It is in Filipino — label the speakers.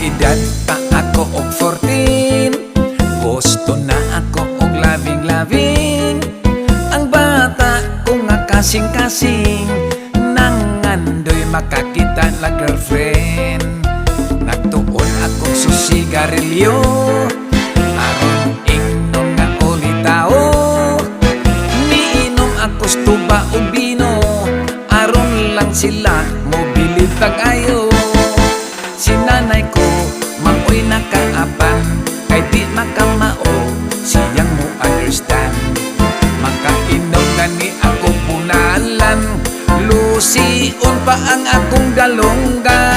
Speaker 1: edad pa ako og 14, gusto na ako og labing-labing. Ang bata ko nga kasing-kasing, nangandoy makakita na girlfriend. Nagtuon akong susigarilyo, aron ingnon nga ulitaw. Niinom ako stuba o bino, aron lang sila mobilib tagayo. Si nanay ko maoy nakaapan, kay di makamao siyang mo understand. Makainom gani ako punalan, lusion pa ang akong galonggan.